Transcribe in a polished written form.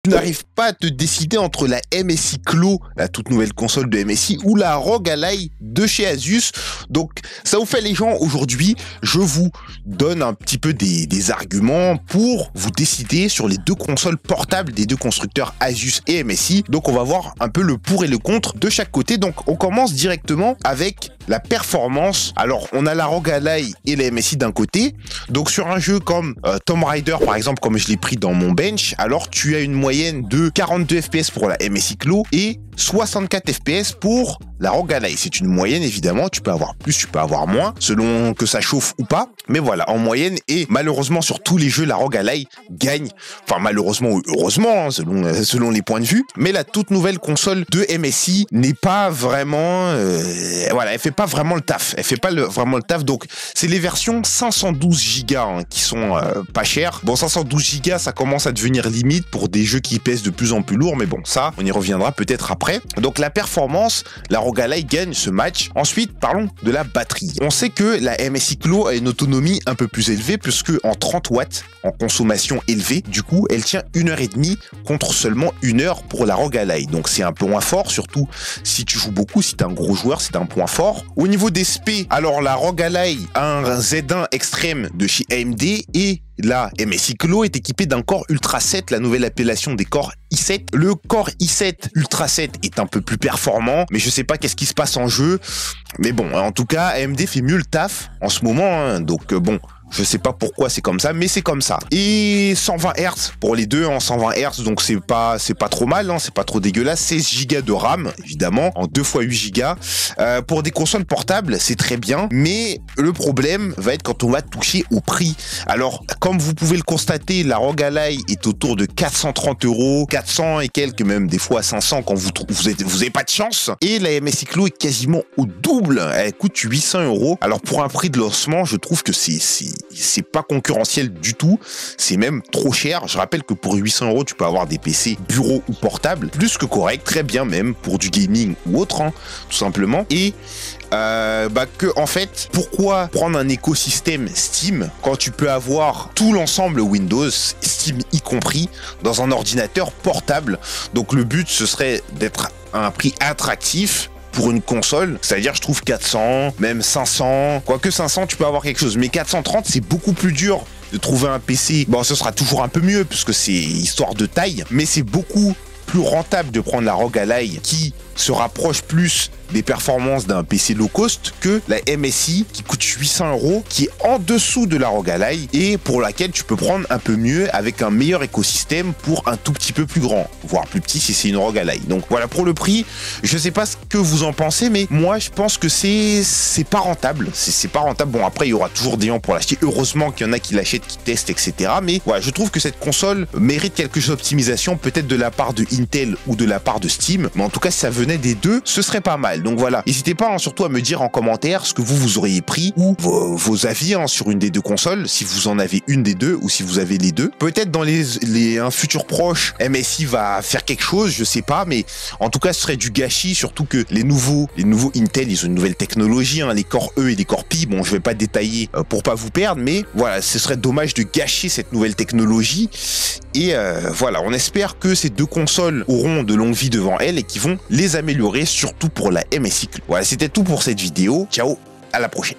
Tu n'arrives pas à te décider entre la MSI Clo, la toute nouvelle console de MSI, ou la ROG Ally de chez Asus. Donc ça vous fait les gens, aujourd'hui, je vous donne un petit peu des arguments pour vous décider sur les deux consoles portables des deux constructeurs Asus et MSI. Donc on va voir un peu le pour et le contre de chaque côté. Donc on commence directement avec la performance. Alors on a la ROG Ally et la MSI d'un côté. Donc sur un jeu comme Tomb Raider par exemple, comme je l'ai pris dans mon bench, alors tu as une moyenne de 42 FPS pour la MSI Clo et 64 FPS pour la ROG Ally. C'est une moyenne évidemment, tu peux avoir plus, tu peux avoir moins, selon que ça chauffe ou pas. Mais voilà, en moyenne, et malheureusement sur tous les jeux, la ROG Ally gagne. Enfin malheureusement ou heureusement, hein, selon les points de vue. Mais la toute nouvelle console de MSI n'est pas vraiment... voilà, elle fait pas vraiment le taf. Elle fait pas vraiment le taf. Donc c'est les versions 512 Go hein, qui sont pas chères. Bon, 512 Go, ça commence à devenir limite pour des jeux qui pèsent de plus en plus lourd. Mais bon, ça, on y reviendra peut-être après. Donc la performance, la ROG Ally gagne ce match. Ensuite, parlons de la batterie. On sait que la MSI Clo a une autonomie un peu plus élevée puisque en 30 watts en consommation élevée, du coup, elle tient 1h30 contre seulement 1 heure pour la ROG Ally. Donc c'est un point fort, surtout si tu joues beaucoup, si tu es un gros joueur, c'est un point fort. Au niveau des SP, alors la ROG Ally a un Z1 extrême de chez AMD et la MSI Clo est équipée d'un Core Ultra 7, la nouvelle appellation des Core i7. Le Core i7 Ultra 7 est un peu plus performant, mais je sais pas qu'est-ce qui se passe en jeu. Mais bon, en tout cas, AMD fait mieux le taf en ce moment, hein, donc bon... Je sais pas pourquoi c'est comme ça, mais c'est comme ça. Et 120 Hz pour les deux en 120 Hz, donc c'est pas trop mal, hein, c'est pas trop dégueulasse. 16 Go de RAM, évidemment, en 2 x 8 Go. Pour des consoles portables, c'est très bien, mais le problème va être quand on va toucher au prix. Alors, comme vous pouvez le constater, la ROG Ally est autour de 430 €, 400 et quelques, même des fois 500 quand vous avez pas de chance. Et la MSI Clo est quasiment au double, elle coûte 800 €. Alors pour un prix de lancement, je trouve que c'est pas concurrentiel du tout, c'est même trop cher. Je rappelle que pour 800 €, tu peux avoir des PC bureau ou portables, plus que correct, très bien même pour du gaming ou autre, hein, tout simplement. Et en fait, pourquoi prendre un écosystème Steam quand tu peux avoir tout l'ensemble Windows, Steam y compris, dans un ordinateur portable? Donc le but, ce serait d'être à un prix attractif pour une console, c'est-à-dire je trouve 400, même 500, quoique 500 tu peux avoir quelque chose, mais 430 c'est beaucoup plus dur de trouver un PC. Bon, ce sera toujours un peu mieux puisque c'est histoire de taille, mais c'est beaucoup plus rentable de prendre la ROG Ally qui se rapproche plus des performances d'un PC low cost que la MSI qui coûte 800 €, qui est en dessous de la ROG Ally et pour laquelle tu peux prendre un peu mieux avec un meilleur écosystème pour un tout petit peu plus grand, voire plus petit si c'est une ROG Ally. Donc voilà pour le prix. Je sais pas ce que vous en pensez, mais moi je pense que c'est pas rentable. C'est pas rentable. Bon, après il y aura toujours des gens pour l'acheter. Heureusement qu'il y en a qui l'achètent, qui testent, etc. Mais voilà, je trouve que cette console mérite quelques optimisations, peut-être de la part de Intel ou de la part de Steam. Mais en tout cas, si ça venait des deux, ce serait pas mal. Donc voilà, n'hésitez pas surtout à me dire en commentaire ce que vous auriez pris ou vos avis sur une des deux consoles, si vous en avez une des deux ou si vous avez les deux. Peut-être dans un futur proche, MSI va faire quelque chose, je sais pas, mais en tout cas ce serait du gâchis, surtout que les nouveaux Intel, ils ont une nouvelle technologie, hein, les Core E et les Core Pi. Bon, je vais pas détailler pour pas vous perdre, mais voilà, ce serait dommage de gâcher cette nouvelle technologie. Et voilà, on espère que ces deux consoles auront de longue vie devant elles et qui vont les améliorer, surtout pour la MSI. Voilà, c'était tout pour cette vidéo. Ciao, à la prochaine.